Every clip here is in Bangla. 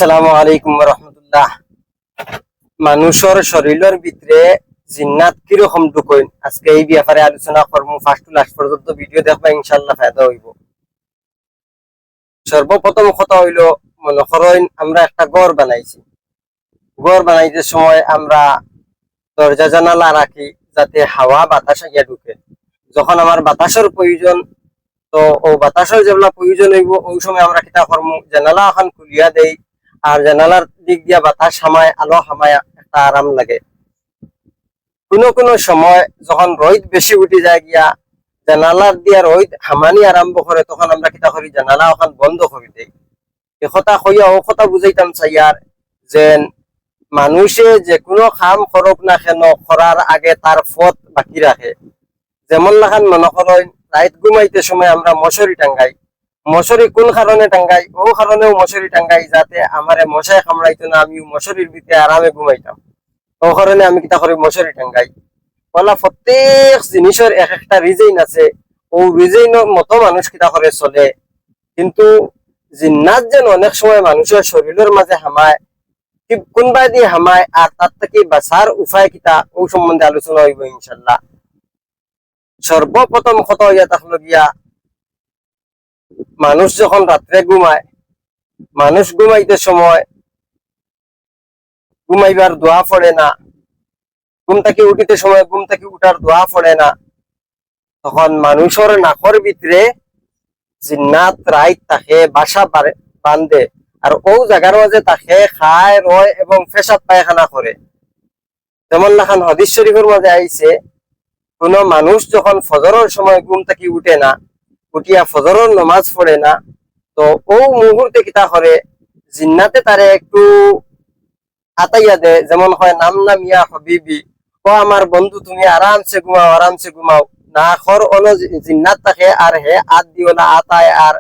আসসালামু আলাইকুম রহমতুল্লাহ। মানুষের শরীরের ভিতরে জিন্নাত কিরকম ঢুকইন আজকে এই ব্যাপারে আলোচনা করবো। ফার্স্ট টু লাস্ট পর্যন্ত ভিডিও দেখবা, ইনশাল্লাহ ফায়দা হইব। সর্বপ্রথম কথা হইল, মনে করেন আমরা একটা ঘর বানাইছি। ঘর বানাইতে সময় আমরা দরজা জানালা রাখি যাতে হাওয়া বাতাস গিয়া ঢুকে। যখন আমার বাতাসের প্রয়োজন, তো ও বাতাসের যেগুলা প্রয়োজন হইব ওই সময় আমরা কিতা করবো, জানালা এখন খুলিয়া দেই। আর জানালার দিক দিয়া বাতাস হামায়, আলো হামায়, একটা আরাম লাগে। কোনো কোনো সময় যখন রোদ বেশি উঠে যায় গিয়া জানালার দিয়া রোদ হামানি আরম্ভ করে, তখন আমরা কিতা করি, জানালা ওখান বন্ধ করে দেই। এ কথা কইয়া ও কথা বুঝাইতাম চাইয়ার যে মানুষে যে কোনো কাম করুক না কেন, করার আগে তার পথ বাকি রাখে। যেমন লাখান মনে করেন রাত ঘুমাইতে সময় আমরা মশারি টাঙ্গাই। মশারি কোন কারণে টাঙ্গাই? ও কারণেও মশারি টাঙ্গাই যাতে আমারে মশায় কামড়াইতো না, আমি মশারির ভিতরে আরামে ঘুমাইতাম। ও কারণে আমি কিতা করি, মশারি টাঙ্গাই। বলা প্রত্যেক জিনিসের এক একটা রিজেইন আছে। ও রিজেইনের মতো মানুষ কিতা করে চলে। কিন্তু জিন্নাত যেন অনেক সময় মানুষের শরীরের মাঝে হামায়, কোনবা দিয়ে হামায়, আর তার থেকে বাঁচার উপায় কিতা ও সম্বন্ধে আলোচনা হইব ইনশাল্লাহ। সর্বপ্রথম কথা হইয়া থাকলো গিয়া, মানুষ যখন রাত্রে ঘুমায়, মানুষ ঘুমাইতে সময় ঘুমাইবার দোয়া পড়ে না, ঘুম থেকে উঠিতে সময় ঘুম থেকে উঠার দোয়া পড়ে না, তখন মানুষের নাকর ভিতরে জিন্নাত রাইত তাকে বাসা বান্ধে। আর ও জায়গার মাঝে তাকে খায়, রয় এবং পেশাব পায়খানা করে। যেমন লাখান হাদিস শরীফের মাঝে আইছে, কোন মানুষ যখন ফজরের সময় ঘুম থেকে উঠে না, উঠিয়া ফজরের নমাজ পড়ে না, তো ও মুহূর্তে কিতা করে, জিন্নাতে তারে একটু আতাইয়া দে। যেমন হয়, নাম না মিয়া হবিবি, ও আমার বন্ধু তুমি আরামসে ঘুমাও, আরামসে ঘুমাও। না খর অন জিন্নাত থাকে, আর হে আত দিও না আতায়, আর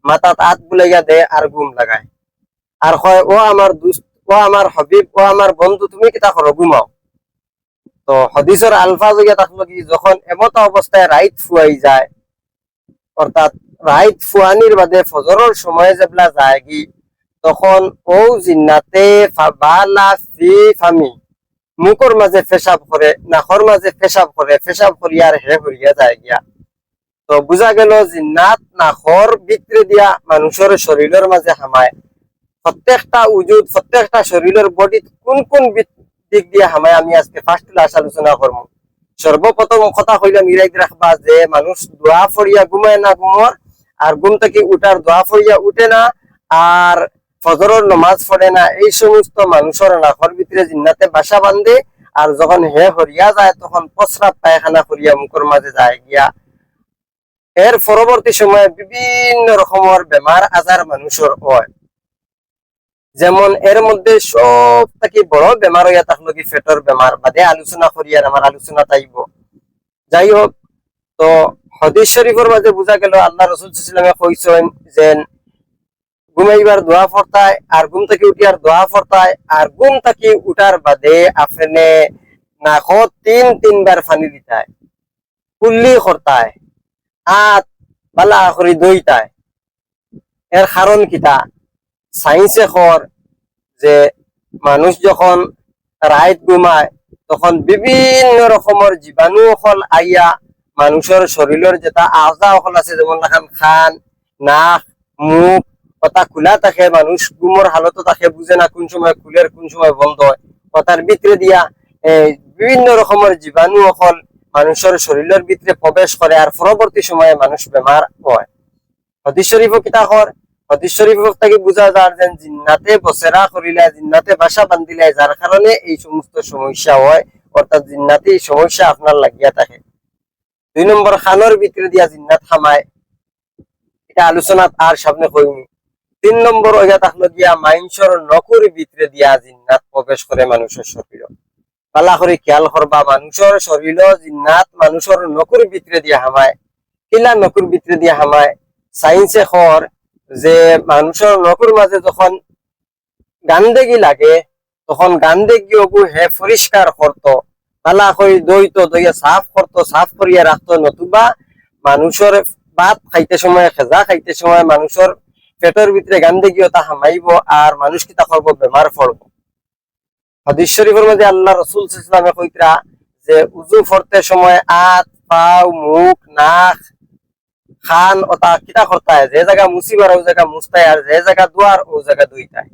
মাথাত আত বুলাইয়া দে আর ঘুম লাগায়। আর হয়, ও আমার দুস্ত, ও আমার হবিব, ও আমার বন্ধু তুমি কিতা করো, ঘুমাও। তো হদিসের আলফাজ হইয়া থাকলো কি, যখন এমত অবস্থায় রাইত ফুয়াই যায়, অর্থাৎ রাইত ফুয়ানির বাদে ফজরের সময় যেগুলা যায় কি, তখন ও জিন্নাতে বালা ফি ফামি, মুখের মাঝে পেশাব করে, নাকর মাঝে পেশাব করে, পেশাব করিয়ার হে করিয়া যায় গিয়া। তো বুঝা গেল জিন্নাত নাকর ভিতরে দিয়া মানুষের শরীরের মাঝে হামায়। প্রত্যেকটা উজুদ, প্রত্যেকটা শরীরের বডি কোন কোন দিক দিয়ে হামায়, আমি আজকে ফার্স্ট ক্লাস আলোচনা করবো। সর্বপ্রথম কথা কইলাম ইরাইদ রাখবা যে মানুষ দোয়া ফড়িয়া ঘুমায় না ঘুমর, আর ঘুম থেকে উঠার দোয়া ফড়িয়া উঠে না, আর ফজরের নমাজ পড়ে না। এই সমস্ত মানুষের নাকর ভিতরে জিন্নাতে বাসা বান্ধে। আর যখন হে হরিয়া যায়, তখন প্রস্রাব পায়খানা করিয়া মুখের মাঝে যায় গিয়া। এর পরবর্তী সময়ে বিভিন্ন রকমের বেমার আজার মানুষের হয়। যেমন এর মধ্যে সব থেকে বড় বেমার হইয়া থাকলো কি, পেটের বেমার। বাদে আলোচনা করি, আর আমার আলোচনা তাইব। যাই হোক, তো হাদিস শরীফের মাঝে বুঝা গেল আল্লাহ রাসূল সাল্লাল্লাহু আলাইহি ওয়াসাল্লামে কইছেন যে ঘুমাইবার দোয়া পড়তায়, আর ঘুম থেকে উঠিয়ার দোয়া পড়তায়। আর ঘুম থেকে উঠার বাদে আপনি নাকত তিনবার পানি দিতায়, কুল্লি করতায়, হাত বালা করে দইতায়। এর কারণ কিতা? সাইন্সে কর যে মানুষ যখন রাত ঘুমায়, তখন বিভিন্ন রকমের জীবাণু হল আইয়া মানুষের শরীরের যেটা আজা হল আছে, যেমন দেখান খান, নাক, মুখ, কথা খোলা থাকে। মানুষ ঘুমোর হালত থাকে, বুঝে না কোন সময় খুলের কোন সময় বন্ধ হয়। কথার ভিতরে দিয়া বিভিন্ন রকমের জীবাণু হল মানুষের শরীরের ভিতরে প্রবেশ করে, আর পরবর্তী সময়ে মানুষ বেমার হয়। হাদিস শরীফ কিতা কর, হাদিস শরীফ থেকে বুঝা যায় যে জিন্নাতে বসেরা করিলে, জিন্নাতে বাসা বান্ধিলে, যার কারণে এই সমস্ত সমস্যা হয়। অর্থাৎ জিন্নাতে এই সমস্যা আপনার লাগিয়া থাকে। 2 নম্বর, খানোর ভিতরে দিয়া জিন্নাত হামায়, এটা আলোচনা আর সামনে হইনি। 3 নম্বর হইয়া থাকলো গিয়া মাইনসর নকুর ভিতরে দিয়া জিন্নাত প্রবেশ করে মানুষের শরীর। পালা করে খেয়াল করবা, মানুষের শরীর জিন্নাত মানুষের নকুর ভিতরে দিয়া হামায়। কিলা নকুর ভিতরে দিয়া হামায়? সাইন্সে কর যে মানুষের নকুর মাঝে যখন গান্দেগি লাগে, তখন গান্দেগি ওগু হে পরিষ্কার করতো, পালা করে দইতো, দইয়া সাফ করতো, সাফ করিয়া রাখতো। নতুবা মানুষের ভাত খাইতে সময়, খেজা খাইতে সময় মানুষের পেটের ভিতরে গান্দেগিও তা হামাইব আর মানুষ কিতা করবো বেমার পড়ব। হাদিস শরীফের মধ্যে আল্লাহ রাসূল সাল্লাল্লাহু আলাইহি ওয়াসাল্লামে কইতরা যে উযু করতে সময় হাত পাও মুখ নাক খান ওটা কিতা করতে হয়, যে জায়গা মুসিবার ও জায়গা মুস্তায় আর যে জায়গা দুয়ার ও জায়গা দুইটায়।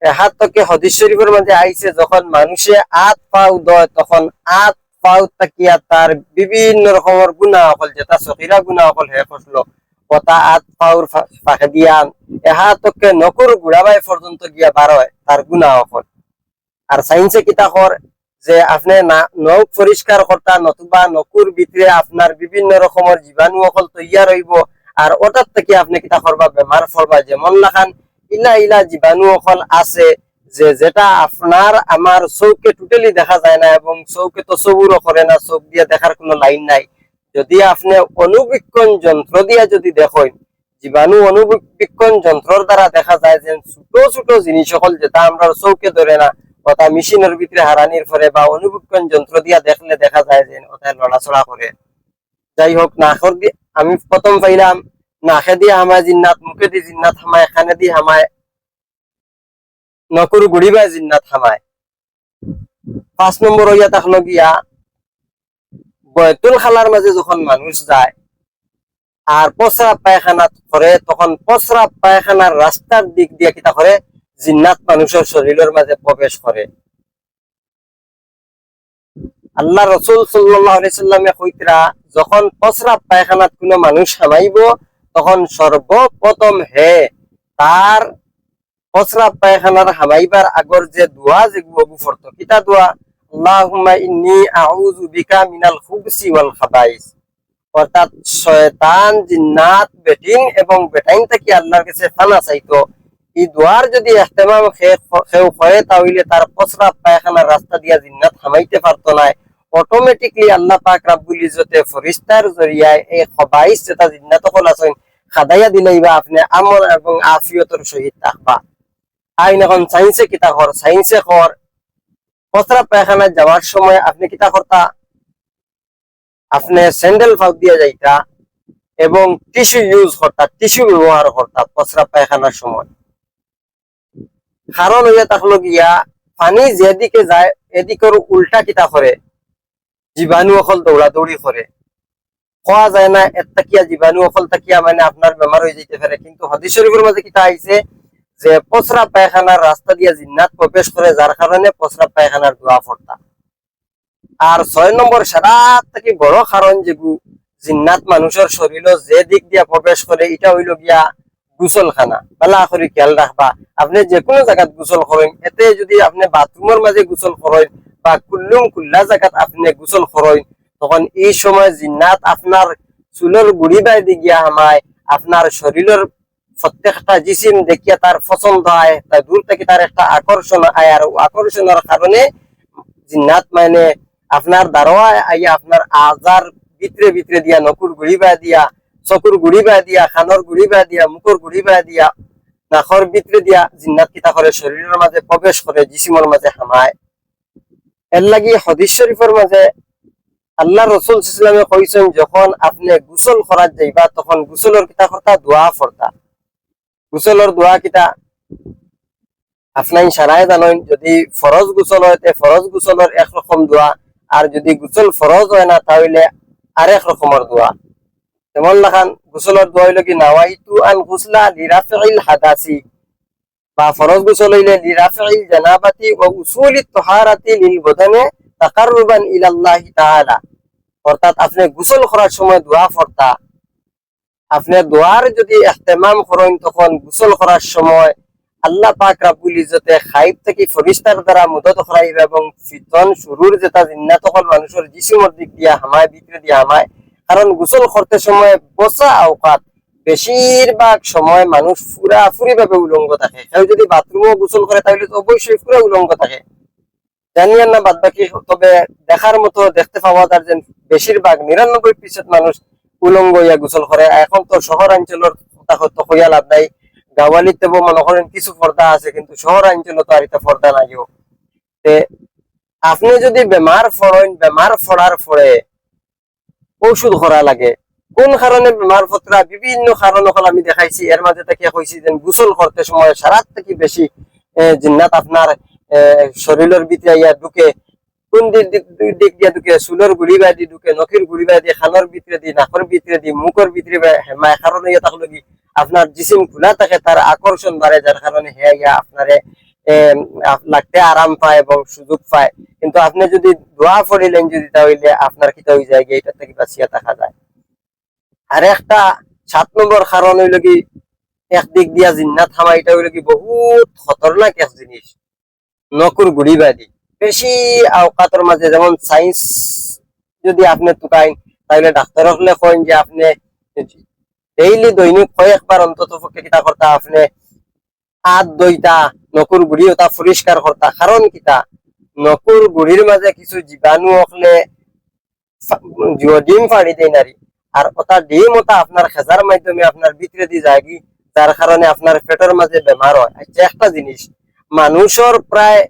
হাত থেকে হাদিস শরীফের মধ্যে আইছে যখন মানুষে হাত পাও দয় তখন হাত পাও তাকিয়া তার বিভিন্ন রকমের গুনাহ হল, যেটা সগীরা গুনাহ হল হে করলো ওটা হাত পাউর ফাঁকে দিয়া হাত থেকে নকুর গুড়াবাই পর্যন্ত গিয়া বার হয় তার গুনাহ হল। আর সাইন্সে কিতা কর যে আপনি নখ পরিষ্কার করতা নতুবা নকুর ভিতরে আপনার বিভিন্ন রকমের জীবাণু অকল তৈয়া রইব আর ওটার থেকে আপনি কিতা করবা বেমার ফলবা। যেমন লাখান ইলা ইলা জীবাণু অকল আছে যে যেটা আপনার আমার চৌকে টোটালি দেখা যায় না এবং চৌকে তো সবুরও করে না, চোখ দিয়ে দেখার কোনো লাইন নাই। যদি আপনি অনুবীক্ষণ যন্ত্র দিয়া যদি দেখেন জীবাণু অনুবীক্ষণ যন্ত্রের দ্বারা দেখা যায় যে ছোট ছোট জিনিস সকল যেটা আমরা চৌকে ধরে না ওটা মেশিনের ভিতরে হারানির পরে বা অনুবীক্ষণ যন্ত্র দিয়া দেখলে দেখা যায় যে ওটা লড়াচড়া করে। যাই হোক নাকর দিয়ে আমি প্রথম পাইলাম নাকে দিয়ে হামায় জিন্নাত, মুখে দিয়ে জিন্নাত হামায়, এখানে দিয়ে হামায়, নকুর গুড়িবায় জিন্নাত হামায়। 5 নম্বর হইয়া থাকলো গিয়া বয়তুল খালার মাঝে যখন মানুষ যায় আর প্রস্রাব পায়খানা করে তখন প্রস্রাব পায়খানার রাস্তার দিক দিয়ে কিতা করে জিন্নাত মানুষের শরীরের মাঝে প্রবেশ করে। আল্লাহ রাসূল সাল্লাল্লাহু আলাইহি সাল্লামে কইতরা যখন প্রস্রাব পায়খানাত কোনো মানুষ হামাইব তখন সর্বপ্রথম হে তার প্রস্রাব পায়খানার হামাইবার আগর যে দোয়া যেগুলো পড়তো কিতা দোয়া, আল্লাহুম্মা ইন্নী আউযু বিকা মিনাল খুবসি ওয়াল খাবাইস, অর্থাৎ শয়তান জিন্নাত বেটিন এবং বেটাইন থেকে আল্লাহর কাছে ফানা চাইতো। এই দোয়ার যদি ইহতিমাম কেউ করে তাহলে তার প্রস্রাব পায়খানার রাস্তা দিয়া জিন্নাত হামাইতে পারতো না। অটোমেটিকলি আল্লাহ পাক রাব্বুল ইজ্জতে ফেরেশতার জরিয়ায় এই খবাইস যেটা জিন্নাত হল আছেন খাদাইয়া দিলেইবা আপনি আমল এবং আফিয়তের সহিত থাকবা। আইন এখন সায়েন্সে কিতা কর, সায়েন্সে কর প্রস্রাব পায়খানায় যাওয়ার সময় আপনি কিতা করতা, আপনি স্যান্ডেল ফাউ দিয়ে যাইতা এবং টিস্যু ইউজ করতা, টিস্যু ব্যবহার করতা প্রস্রাব পায়খানার সময়। কারণ হইয়া থাকলো গিয়া পানি যেদিকে যায় এদিকের উল্টা কিতা করে জীবাণু অকল দৌড়াদৌড়ি করে, খাওয়া যায় না এর তাকিয়া জীবাণু অকল তাকিয়া মানে আপনার বেমার হয়ে যেতে পারে। কিন্তু হাদিস শরীফের মাঝে কিতা আইছে যে প্রস্রাব পায়খানার রাস্তা দিয়ে জিন্নাত প্রবেশ করে যার কারণে প্রস্রাব পায়খানার দোয়া পড়তা। আর 6 নম্বর সারা থেকে বড় কারণ যেগু জিন্নাত মানুষের শরীরে যে দিক দিয়া প্রবেশ করে এটা হইল গিয়া গোসলখানা। বেলা করে খেয়াল রাখবা আপনি যে কোনো জায়গাত গোসল করেন, এতে যদি আপনি বাথরুমের মাঝে গোসল করেন বা কুল্লা জায়গাত আপনি গোসল করেন তখন এই সময় জিন্নাত আপনার চুলের গুড়ি বাইরে গিয়া হামায়, আপনার শরীরের প্রত্যেকটা জিসিম দেখিয়া তার পছন্দ হয়, তাই দূর থেকে তার একটা আকর্ষণ হয় আর আকর্ষণের কারণে জিন্নাত মানে আপনার দারোয়া আইয়া আপনার আজার ভিতরে ভিতরে দিয়া নকুর গুড়ি বাই দিয়া, চকুর গুড়ি বাই দিয়া, খানোর গুড়ি বাই দিয়া, মুখর গুড়ি বাই দিয়া, নাকর ভিতরে দিয়া জিন্নাত কিতা করে শরীরের মাঝে প্রবেশ করে, জিসিমের মাঝে হামায়। এর লাগি হাদিস শরীফের মাঝে আল্লাহ রাসূল সাল্লাল্লাহু আলাইহি ওয়াসাল্লামে কইছেন যখন আপনি গোসল করার যাইবা তখন গোসলের কিতা করতা, দোয়া পড়তা। গোসলের দোয়া কিতা আপনার সারাই জানেন, যদি ফরজ গোসল হয় ফরজ গোসলের একরকম দোয়া আর যদি গোসল ফরজ হয় না তাহলে আরেক রকমের দোয়া। যেমন লাখান গোসলের দোয়া হইল কি নাওয়াইতু আন গুসলা লিরাফিল হাদাসি, বা ফরজ গোসল হইলে লিরাফিল জানাবাতি ওয়া উসুলিত তাহারাতি লিল বদনে তাকাররুবান ইলাল্লাহি তাআলা, অর্থাৎ আপনি গোসল করার সময় দোয়া পড়তা। আপনি দোয়ার যদি ইহতিমাম করেন তখন গোসল করার সময় আল্লাহ পাক রাব্বুল ইজ্জতে খাইব থেকে ফেরেশতার দ্বারা মদদ করাইবে এবং ফিতন শুরুর যেটা জিন্নাত হল মানুষের জিসিমের দিক দিয়া হামায়, ভিতরে দিয়া হামায়। কারণ গোসল করতে সময় বসা আওকাত বেশিরভাগ সময় মানুষ পুরাপুরি ভাবে উলঙ্গ থাকে। কেউ যদি বাথরুমও গোসল করে তাহলে তো অবশ্যই পুরো উলঙ্গ থাকে, জানিয়েন না বাদ বাকি। তবে দেখার মতো দেখতে পাওয়া যায় যে বেশিরভাগ 99% মানুষ উলঙ্গ ইয়া গোসল করে। এখন তো শহরাঞ্চলের কথা তো হইয়া লাভ নাই, গাওয়ালিতে মনে করেন কিছু পর্দা আছে কিন্তু শহরাঞ্চলে তো আর এটা পর্দা নাইও। আপনি যদি বেমার পড়েন, বেমার পড়ার পরে ঔষধ করা লাগে, কোন কারণে বেমার ফতরা বিভিন্ন কারণ হল আমি দেখাইছি। এর মাঝে থেকে কইছি যে গোসল করতে সময় সারাত থেকে বেশি জিন্নাত আপনার শরীরের ভিতরে ইয়া ঢুকে। কোন দিক দিয়ে ঢুকে? চুলের গুড়ি বাই ঢুকে, নখের গুড়ি বাই দিয়ে, খানোর ভিতরে দি, নাকের ভিতরে দি, মুখের ভিতরে হেমায় কারণে ইয়া থাকলো কি আপনার জিসিম খোলা থাকে, তার আকর্ষণ বাড়ে, যার কারণে হ্যাঁ ইয়া আপনারে লাগতে আরাম পায় এবং সুযোগ পায়। কিন্তু আপনি যদি দোয়া পড়িলেন যদি, তাহলে আপনার কি হয়ে যায় এটা থেকে বাঁচিয়া থাকা যায়। আর একটা 7 নম্বর কারণ হইল কি, একদিক দিয়া জিন্নাত হামা, এটা হইল কি বহুত খতরনাক এক জিনিস, নকুর গুড়ি বাদি। বেশি আওকাতের মাঝে যেমন সায়েন্স যদি আপনি তুকাইন, তাহলে ডাক্তার হলে কইন যে আপনি ডেইলি দৈনিক কয়েকবার অন্তত পক্ষে কিতা করতা, আপনি হাত দইতা, নকুর গুড়ি ওটা পরিষ্কার করতা। কারণ কিতা, নকুর গুড়ির মাঝে কিছু জীবাণু হলে ডিম ফাড়ি দেয় নারী, আর ওটা ডিম ওটা আপনার খেজার মাধ্যমে আপনার ভিতরে দিয়ে যায়, যার কারণে আপনার পেটের মাঝে বেমার হয়। আচ্ছা, একটা জিনিস, মানুষের প্রায়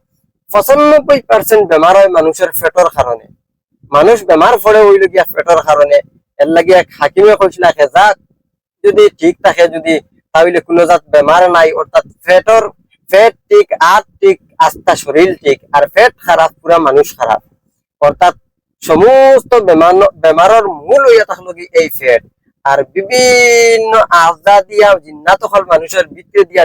95% বেমার হয় মানুষের পেটের কারণে। মানুষ বেমার পড়ে হইল গিয়া পেটের কারণে। এর লাগিয়া হাকিমে কইছিল খেজা যদি ঠিক থাকে যদি, তাহলে কোনো জাত বেমার নাই। অর্থাৎ পেট ঠিক, হাত ঠিক, আস্থা শরীর ঠিক, আর পেট খারাপ পুরা মানুষ খারাপ। অর্থাৎ সমস্ত বেমারের মূল হইয়া থাকলো কি এই পেট। আর বিভিন্ন আজা দিয়া জিন্নাত হল মানুষের ভিতরে দিয়া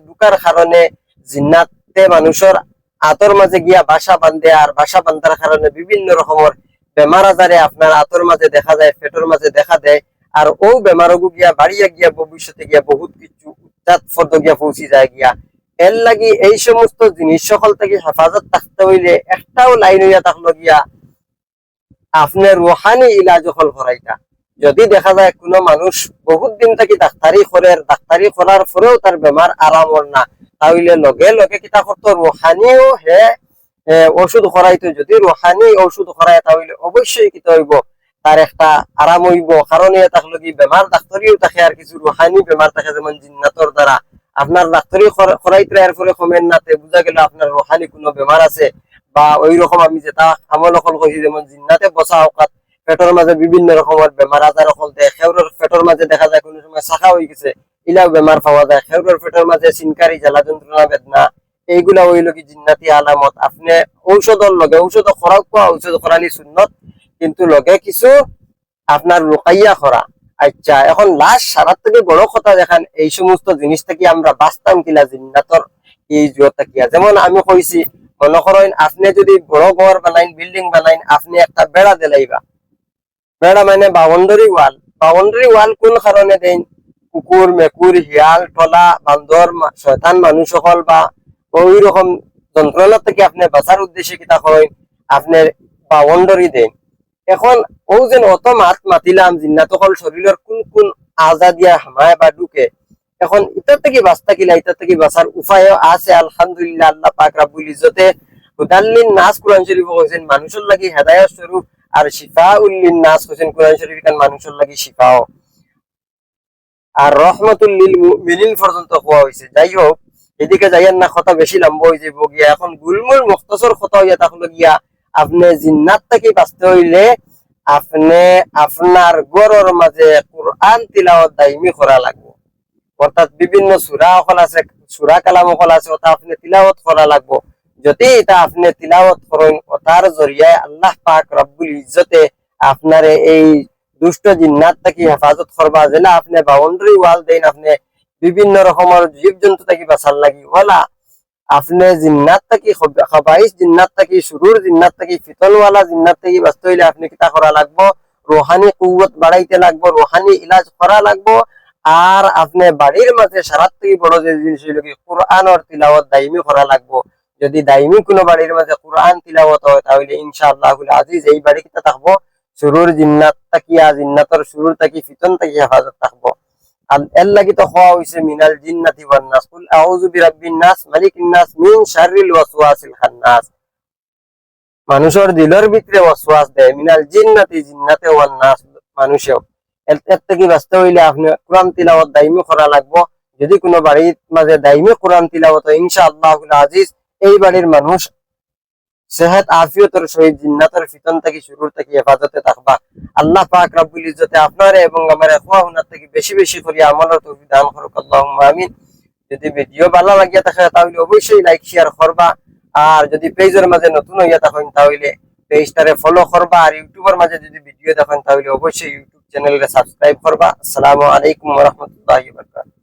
ঢুকার কারণে জিন্নাতে মানুষের আতর মাঝে গিয়া বাসা বান্ধে, আর বাসা বান্ধার কারণে বিভিন্ন রকমের বেমার আজারে আপনার আতর মাঝে দেখা যায়, পেটের মাঝে দেখা দেয়। আর ও বেমারগু গিয়া বাড়িয়া গিয়া ভবিষ্যতে গিয়া বহুত কিছু উচ্চাত ফর্দ গিয়া পৌঁছি যায় গিয়া। এর লাগি এই সমস্ত জিনিস সকল থেকে হেফাজত থাকতে হইলে একটাও লাইন হইয়া থাকলো গিয়া আপনার রুহানি ইলাজ হল করাইটা। যদি দেখা যায় কোনো মানুষ বহুত দিন থেকে ডাক্তারি করার পরেও তার বেমার আরাম হল না, তাহলে লগে লগে কিতা করতো, রুহানিও হে ওষুধ করাইতো। যদি রুহানি ওষুধ করায়, তাহলে অবশ্যই কিতা হইব, তার একটা আরাম হইব। কারণ এ থাকলো কি বেমার ডাক্তারিও থাকে, আর কিছু রুহানি বেমার থাকে, যেমন জিন্নাতর দ্বারা আপনার ডাক্তারি করাইতে এর ফলে কমেন নাতে, বুঝা গেল আপনার রুহানি কোনো বেমার আছে। বা ওই রকম আমি যেটা আমল অকল কইছি, যেমন জিন্নাতে বসা অকাত পেটের মাঝে বিভিন্ন রকমের বেমার আজার অকল দেয়। খেউরের পেটের মাঝে দেখা যায় কোনো সময় শাখা হয়ে গেছে, ইলাও বেমার পাওয়া যায়। খেউরের পেটের মাঝে সিনকারি, জ্বালা যন্ত্রণা, বেদনা, এইগুলা হইল কি জিন্নাতি আলামত। আপনি ঔষধের লগে ঔষধ খরাক কোয়া, ঔষধ খরালি সুন্নত, কিন্তু লগে কিছু আপনার রুকাইয়া করা। আচ্ছা, এখন লাস্ট সারার থেকে বড় কথা দেখান, এই সমস্ত জিনিস থেকে আমরা বাঁচতাম কিলা জিন্নাতর এই জুয়তা কিয়া। যেমন আমি কইছি, মনে করেন আপনি যদি বড় ঘর বানাইন, বিল্ডিং বানাইন, আপনি একটা বেড়া দিলাইবা। বেড়া মানে বাউন্ডারি ওয়াল কোন কারণে দেন? কুকুর, মেকুর, শিয়াল, টলা, বান্দর, শয়তান মানুষ সকল বা ওই রকম যন্ত্রণা থেকে আপনি বাঁচার উদ্দেশ্যে কিতা করেন, আপনার বাউন্ডারি দেন। এখন ও যেন অত মাতিলাম জিন্নাত হল শরীরের কোন কোন আজা দিয়া হামায় বা ঢুকে। এখন ইটার থেকে বাঁচতা কিলা, ইটার থেকে বাঁচার উপায় আছে আলহামদুলিল্লাহ। আল্লাহ পাক রাব্বুল ইজ্জতে হুদাল্লিন নাস কোরআন শরীফ কইছেন মানুষের লাগি হেদায়েত স্বরূপ, আর শিফাউল লিন-নাস কইছেন কোরআন শরীফ কান মানুষের লাগি শিফাও, আর রহমাতুল লিল মুমিনিন পর্যন্ত কোয়া হইছে। যাই হোক, এদিকে যাইয়েন না, কথা বেশি লম্বা হয়ে যাইব গিয়া। এখন গুলমুল মুখতসর কথা হইয়া থাকলো গিয়া, আপনি জিন্নাত থেকে বাঁচতে হইলে আপনি আপনার গরর মাঝে কোরআন তিলাওয়াত দাইমি করা লাগবে। অর্থাৎ বিভিন্ন সূরা অকল আছে, সূরা কালাম অকল আছে, ওটা আপনি তিলাওয়াত করা লাগবে। যদি এটা আপনি তিলাওয়াত করেন, ওটার জরিয়ায় আল্লাহ পাক রব্বুল ইজ্জতে আপনারে এই দুষ্ট জিন্নাত থেকে হেফাজত করবা। যেটা আপনি বাউন্ডারি ওয়াল দেন, আপনি বিভিন্ন রকমের জীব জন্তু থেকে বাঁচার লাগি, ওলা আপনি জিন্নাত থেকে, খবাইশ জিন্নাত থেকে, শুরুর জিন্নাত থেকে, ফিতনওয়ালা জিন্নাত থেকে বাঁচতে হইলে আপনি কিতা করা লাগবো, রুহানি কুওয়াত বাড়াইতে লাগবো, রুহানি ইলাজ করা লাগবো। আর আপনি বাড়ির মাঝে সারাত থেকে বড় যে জিনিস হইল কি, কোরআনের তিলাওয়াত দাইমি করা লাগবো। যদি দাইমি কোনো বাড়ির মাঝে কোরআন তিলাওয়াত হয়, তাহলে ইনশাআল্লাহুল আজিজ এই বাড়ি কিতা থাকবো, শুরুর জিন্নাত তাকিয়া, জিন্নাতর শুরুর থাকি, ফিতন থাকি হেফাজত থাকবো। এর লাগি তো হওয়া হইছে মিনাল জিন্নাতি ওয়ান নাস, কুল আউযু বিরাব্বিন নাস, মালিকিন নাস, মিন শাররিল ওয়াসওয়াসিল খান্নাস। মানুষের দিলের ভিতরে ওয়াসওয়াস দেয়, মিনাল জিন্নাতি, জিন্নাতে, ওয়ান নাস, মানুষেও। এর থেকে বাঁচতে হইলে আপনি কোরআন তিলাওয়াত দাইমি করা লাগবো। যদি কোনো বাড়ির মাঝে দাইমি কোরআন তিলাওয়াত হয়, ইনশাআল্লাহুল আজিজ এই বাড়ির মানুষ সেহাত আফিয়তর সহিত জিন্নাতের ফিতন থেকে শুরুর থেকে হেফাজতে থাকবা। আল্লাহ পাক রব্বুল ইজ্জতে আপনারে এবং আমার খোয়া হুনার থেকে বেশি বেশি করে আমলের তৌফিক দান করুক, আল্লাহুম্মা আমিন। যদি ভিডিও ভালো লাগিয়া থাকে তাহলে অবশ্যই লাইক শেয়ার করবা। আর যদি পেজের মাঝে নতুন হইয়া থাকেন তাহলে পেজটারে ফলো করবা। আর ইউটিউবের মাঝে যদি ভিডিও দেখেন তাহলে অবশ্যই ইউটিউব চ্যানেলটা সাবস্ক্রাইব করবা। আসসালামু আলাইকুম ওয়া রাহমাতুল্লাহি ওয়া বারাকাতুহু।